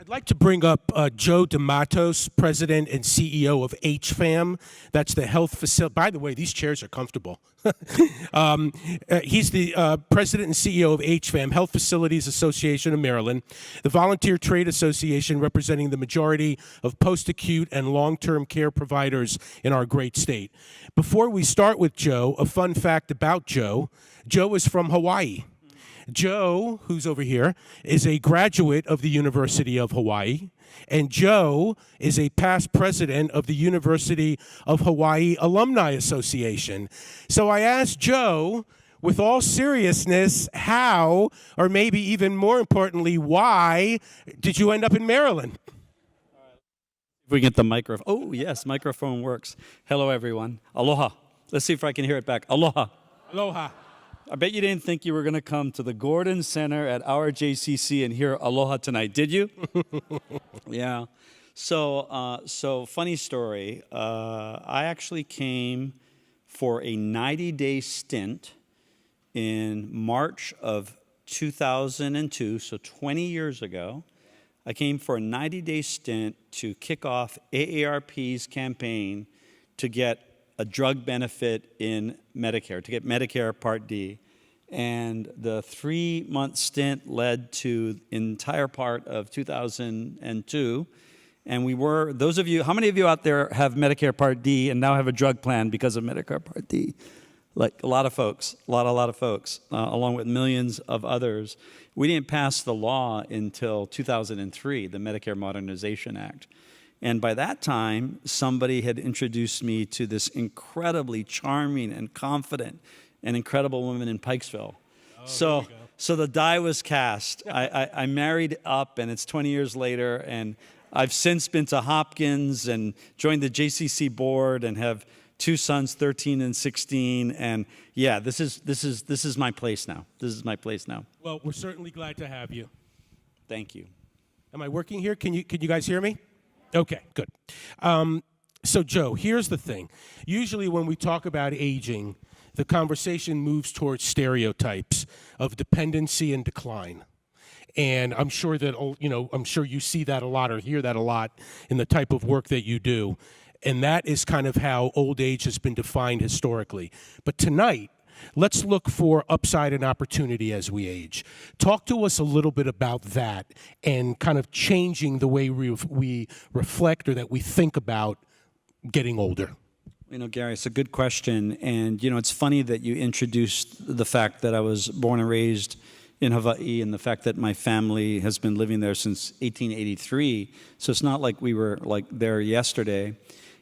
I'd like to bring up Joe DeMattos, President and CEO of HFAM. That's the health facility. By the way, these chairs are comfortable. He's the President and CEO of HFAM, Health Facilities Association of Maryland, the volunteer trade association representing the majority of post-acute and long-term care providers in our great state. Before we start with Joe, a fun fact about Joe. Joe is from Hawaii. Joe, who's over here, is a graduate of the University of Hawaii, and Joe is a past president of the University of Hawaii Alumni Association. So I asked Joe, with all seriousness, how, or maybe even more importantly, why did you end up in Maryland? If we get the microphone. Oh, yes, microphone works. Hello, everyone. Aloha. Let's see if I can hear it back. Aloha. Aloha. I bet you didn't think you were going to come to the Gordon Center at our JCC and hear Aloha tonight, did you? Yeah. So funny story. I actually came for a 90-day stint in March of 2002, so 20 years ago. I came for a 90-day stint to kick off AARP's campaign to get a drug benefit in Medicare, to get Medicare Part D. And the 3-month stint led to entire part of 2002. And we were, those of you, how many of you out there have Medicare Part D and now have a drug plan because of Medicare Part D? Like a lot of folks, a lot of folks, along with millions of others. We didn't pass the law until 2003, the Medicare Modernization Act. And by that time, somebody had introduced me to this incredibly charming and confident and incredible woman in Pikesville. Oh, so the die was cast. I married up, and it's 20 years later, and I've since been to Hopkins and joined the JCC board and have 2 sons, 13 and 16. And yeah, this is my place now. This is my place now. Well, we're certainly glad to have you. Thank you. Am I working here? Can you guys hear me? Okay, good. So Joe, here's the thing. Usually when we talk about aging, the conversation moves towards stereotypes of dependency and decline. And I'm sure that, I'm sure you see that a lot or hear that a lot in the type of work that you do. And that is kind of how old age has been defined historically. But tonight, let's look for upside and opportunity as we age. Talk to us a little bit about that and kind of changing the way we reflect or that we think about getting older. Gary, it's a good question. And, it's funny that you introduced the fact that I was born and raised in Hawaii and the fact that my family has been living there since 1883. So it's not like we were there yesterday.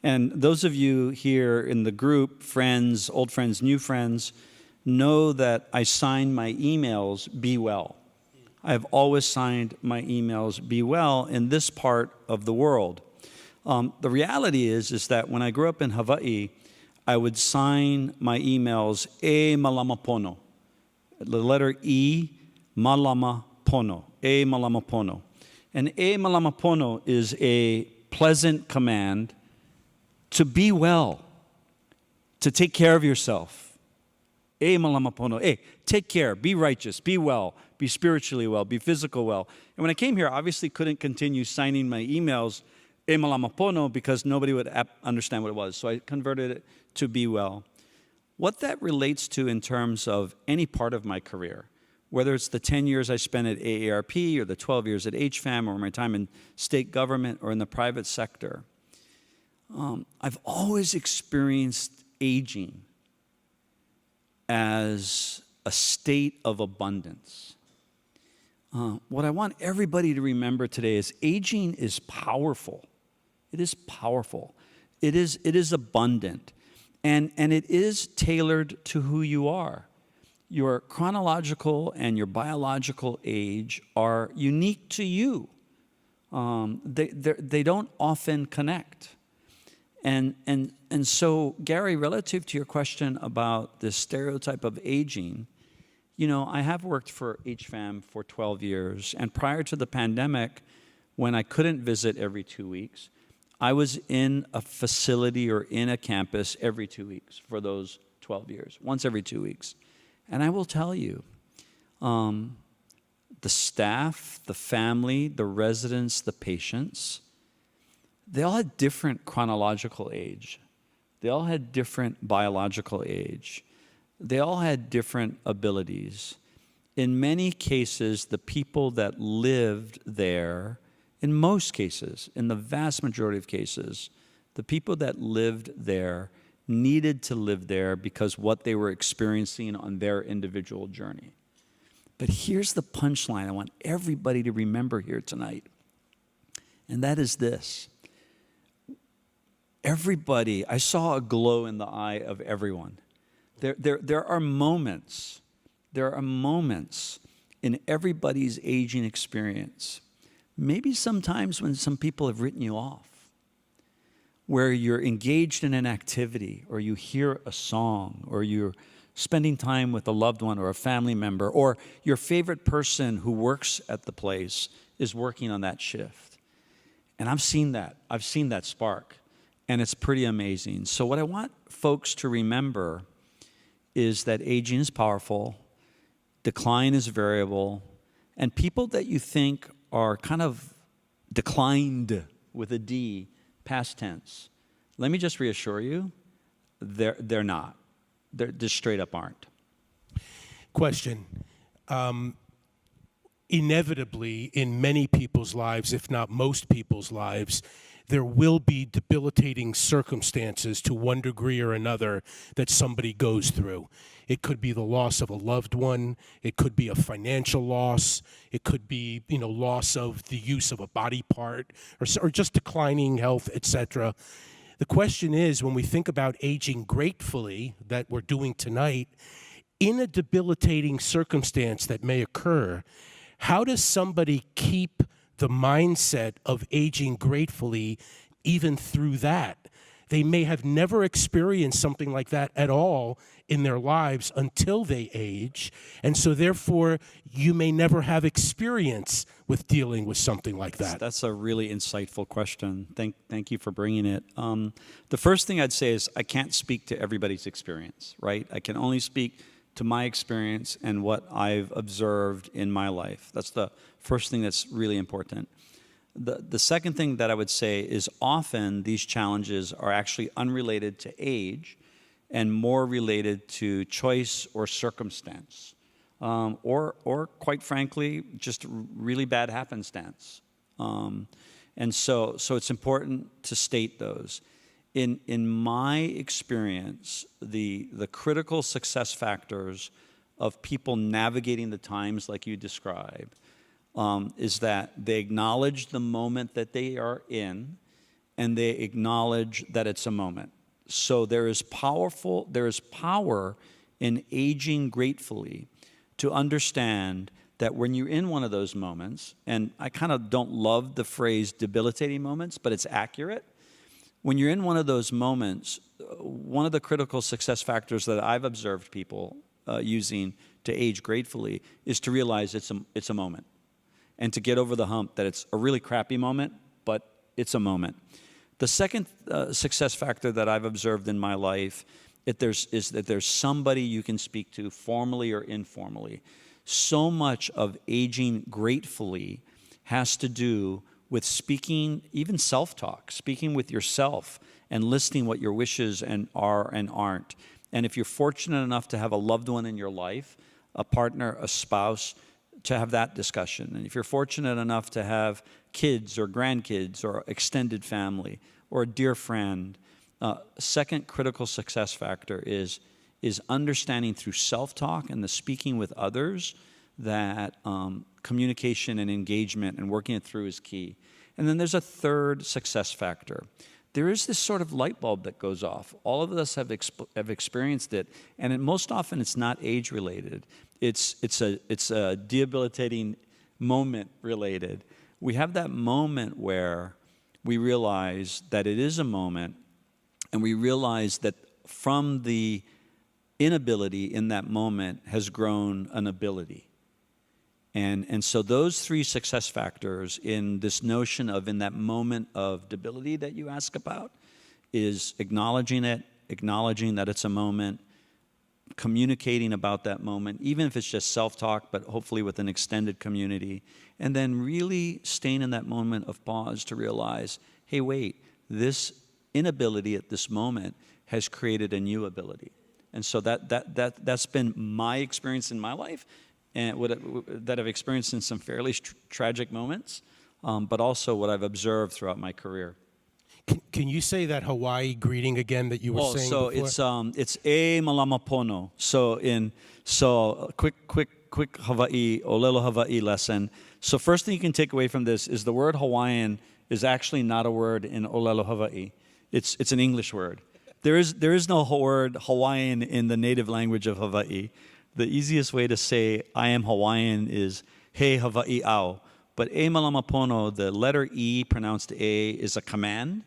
And those of you here in the group, friends, old friends, new friends, know that I sign my emails, be well. I've always signed my emails, be well, in this part of the world. The reality is that when I grew up in Hawaii, I would sign my emails, e malama pono. The letter E, malama pono, e malama pono. And e malama pono is a pleasant command to be well, to take care of yourself. E malama pono, take care, be righteous, be well, be spiritually well, be physical well. And when I came here, I obviously couldn't continue signing my emails e malama pono because nobody would understand what it was. So I converted it to be well. What that relates to in terms of any part of my career, whether it's the 10 years I spent at AARP or the 12 years at HFAM or my time in state government or in the private sector, I've always experienced aging as a state of abundance. What I want everybody to remember today is aging is powerful. It is powerful. It is abundant. And it is tailored to who you are. Your chronological and your biological age are unique to you. They don't often connect. And so, Gary, relative to your question about the stereotype of aging, I have worked for HFAM for 12 years. And prior to the pandemic, when I couldn't visit every 2 weeks, I was in a facility or in a campus every 2 weeks for those 12 years, once every 2 weeks. And I will tell you, the staff, the family, the residents, the patients, they all had different chronological age. They all had different biological age. They all had different abilities. In many cases, the people that lived there, in most cases, in the vast majority of cases, the people that lived there needed to live there because what they were experiencing on their individual journey. But here's the punchline I want everybody to remember here tonight, and that is this. Everybody, I saw a glow in the eye of everyone. There are moments in everybody's aging experience, maybe sometimes when some people have written you off, where you're engaged in an activity, or you hear a song, or you're spending time with a loved one or a family member, or your favorite person who works at the place is working on that shift. And I've seen that spark, and it's pretty amazing. So what I want folks to remember is that aging is powerful, decline is variable, and people that you think are kind of declined with a D, past tense, let me just reassure you, they're not. They're just straight up aren't. Question. Inevitably, in many people's lives, if not most people's lives, there will be debilitating circumstances to one degree or another that somebody goes through. It could be the loss of a loved one. It could be a financial loss. It could be, loss of the use of a body part, or just declining health, etc. The question is, when we think about aging gratefully, that we're doing tonight, in a debilitating circumstance that may occur, how does somebody keep the mindset of aging gratefully even through that? They may have never experienced something like that at all in their lives until they age, and so therefore you may never have experience with dealing with something like that. That's a really insightful question. Thank you for bringing it. The first thing I'd say is I can't speak to everybody's experience, right? I can only speak to my experience and what I've observed in my life. That's the first thing that's really important. The second thing that I would say is often these challenges are actually unrelated to age and more related to choice or circumstance, or quite frankly, just really bad happenstance. And so it's important to state those. In my experience, the critical success factors of people navigating the times like you described is that they acknowledge the moment that they are in, and they acknowledge that it's a moment. So there is power in aging gratefully to understand that when you're in one of those moments, and I kind of don't love the phrase debilitating moments, but it's accurate. When you're in one of those moments, one of the critical success factors that I've observed people using to age gratefully is to realize it's a moment, and to get over the hump that it's a really crappy moment, but it's a moment. The second success factor that I've observed in my life is that there's somebody you can speak to formally or informally. So much of aging gratefully has to do with speaking, even self-talk, speaking with yourself and listing what your wishes are and aren't. And if you're fortunate enough to have a loved one in your life, a partner, a spouse, to have that discussion. And if you're fortunate enough to have kids or grandkids or extended family or a dear friend, second critical success factor is understanding through self-talk and the speaking with others that communication and engagement and working it through is key. And then there's a third success factor. There is this sort of light bulb that goes off. All of us have experienced it, and most often it's not age-related. It's a debilitating moment related. We have that moment where we realize that it is a moment, and we realize that from the inability in that moment has grown an ability. And so those three success factors in this notion of in that moment of debility that you ask about is acknowledging it, acknowledging that it's a moment, communicating about that moment, even if it's just self-talk, but hopefully with an extended community, and then really staying in that moment of pause to realize, hey, wait, this inability at this moment has created a new ability. And so that's been my experience in my life, and that I've experienced in some fairly tragic moments, but also what I've observed throughout my career. Can you say that Hawaii greeting again that you were saying before? It's e malamapono. So quick Hawaii, olelo Hawaii lesson. So first thing you can take away from this is the word Hawaiian is actually not a word in olelo Hawaii. It's an English word. There is no word Hawaiian in the native language of Hawaii. The easiest way to say I am Hawaiian is he Hawaii au. But e malamapono, the letter E pronounced A, is a command.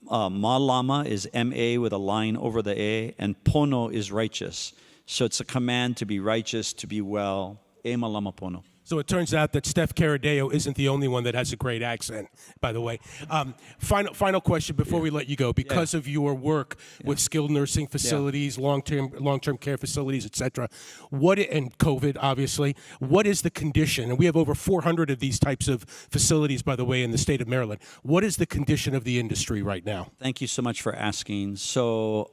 Malama is M-A with a line over the A, and pono is righteous. So it's a command to be righteous, to be well. E malamapono. So it turns out that Steph Caradeo isn't the only one that has a great accent, by the way. Final question before we let you go. Because of your work with skilled nursing facilities, long-term care facilities, et cetera, and COVID, obviously, what is the condition? And we have over 400 of these types of facilities, by the way, in the state of Maryland. What is the condition of the industry right now? Thank you so much for asking. So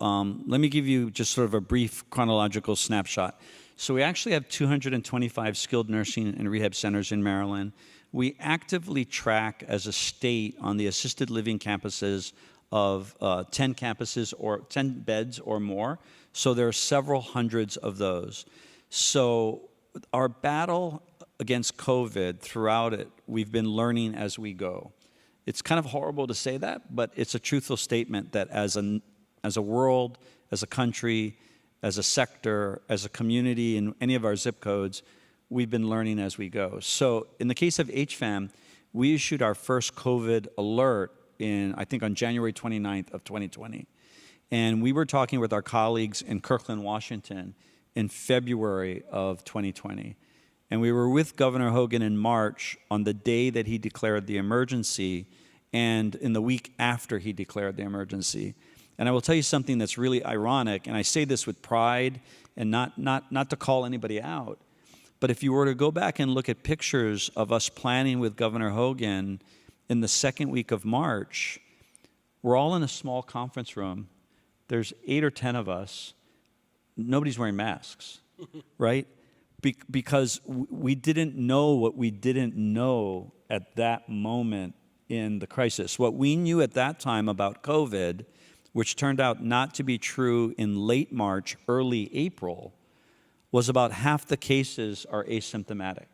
let me give you just sort of a brief chronological snapshot. So we actually have 225 skilled nursing and rehab centers in Maryland. We actively track as a state on the assisted living campuses of 10 campuses or 10 beds or more. So there are several hundreds of those. So our battle against COVID, throughout it, we've been learning as we go. It's kind of horrible to say that, but it's a truthful statement that as a world, as a country, as a sector, as a community, in any of our zip codes, we've been learning as we go. So in the case of HFAM, we issued our first COVID alert I think on January 29th of 2020. And we were talking with our colleagues in Kirkland, Washington in February of 2020. And we were with Governor Hogan in March on the day that he declared the emergency and in the week after he declared the emergency. And I will tell you something that's really ironic, and I say this with pride and not to call anybody out, but if you were to go back and look at pictures of us planning with Governor Hogan in the second week of March, we're all in a small conference room. There's 8 or 10 of us. Nobody's wearing masks, right? Because we didn't know what we didn't know at that moment in the crisis. What we knew at that time about COVID, which turned out not to be true in late March, early April, was about half the cases are asymptomatic,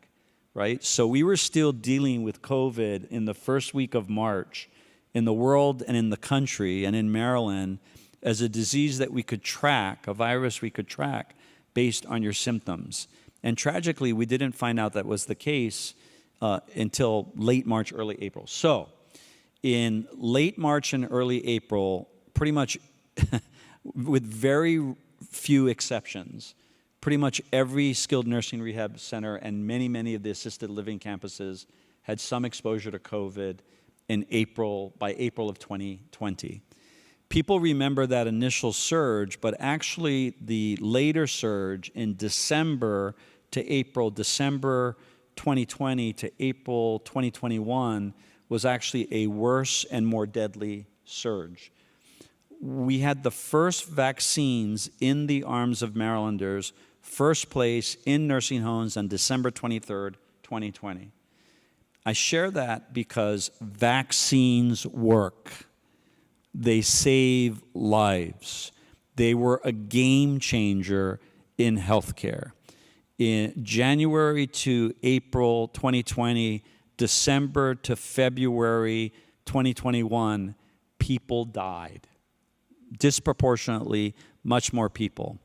right? So we were still dealing with COVID in the first week of March in the world and in the country and in Maryland as a disease that we could track, a virus we could track based on your symptoms. And tragically, we didn't find out that was the case until late March, early April. So in late March and early April, pretty much with very few exceptions, pretty much every skilled nursing rehab center and many of the assisted living campuses had some exposure to COVID by April of 2020. People remember that initial surge, but actually the later surge in December 2020 to April 2021 was actually a worse and more deadly surge. We had the first vaccines in the arms of Marylanders, first place in nursing homes on December 23rd, 2020. I share that because vaccines work. They save lives. They were a game changer in healthcare. In January to April 2020, December to February 2021, people died. Disproportionately, much more people.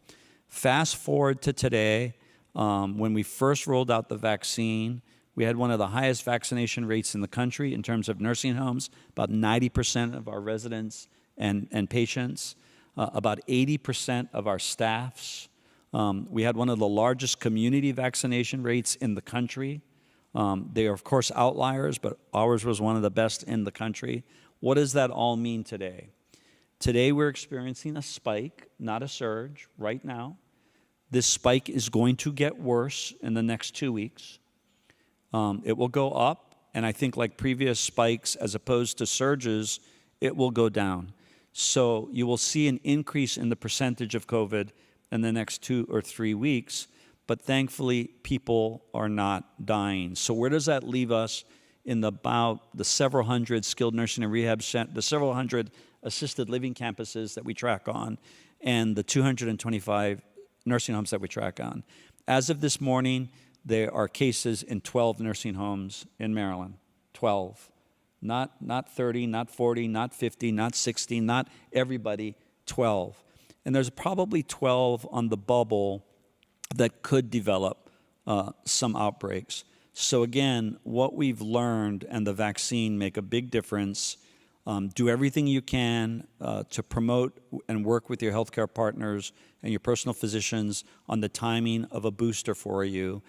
Fast forward to today, when we first rolled out the vaccine, we had one of the highest vaccination rates in the country in terms of nursing homes, about 90% of our residents and patients, about 80% of our staffs. We had one of the largest community vaccination rates in the country. They are, of course, outliers, but ours was one of the best in the country. What does that all mean today? Today we're experiencing a spike, not a surge, right now. This spike is going to get worse in the next 2 weeks. It will go up, and I think like previous spikes, as opposed to surges, it will go down. So you will see an increase in the percentage of COVID in the next 2 or 3 weeks, but thankfully people are not dying. So where does that leave us in the several hundred skilled nursing and rehab the several hundred assisted living campuses that we track on, and the 225 nursing homes that we track on? As of this morning, there are cases in 12 nursing homes in Maryland. 12. Not 30, not 40, not 50, not 60, not everybody, 12. And there's probably 12 on the bubble that could develop some outbreaks. So again, what we've learned and the vaccine make a big difference. Do everything you can to promote and work with your healthcare partners and your personal physicians on the timing of a booster for you.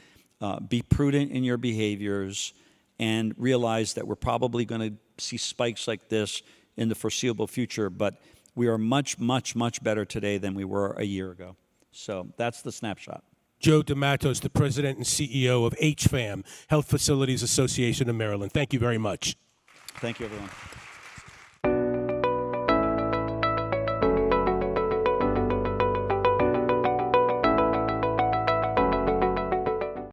Be prudent in your behaviors and realize that we're probably going to see spikes like this in the foreseeable future, but we are much, much, much better today than we were a year ago. So that's the snapshot. Joe DeMattos, the president and CEO of HFAM, Health Facilities Association of Maryland. Thank you very much. Thank you, everyone.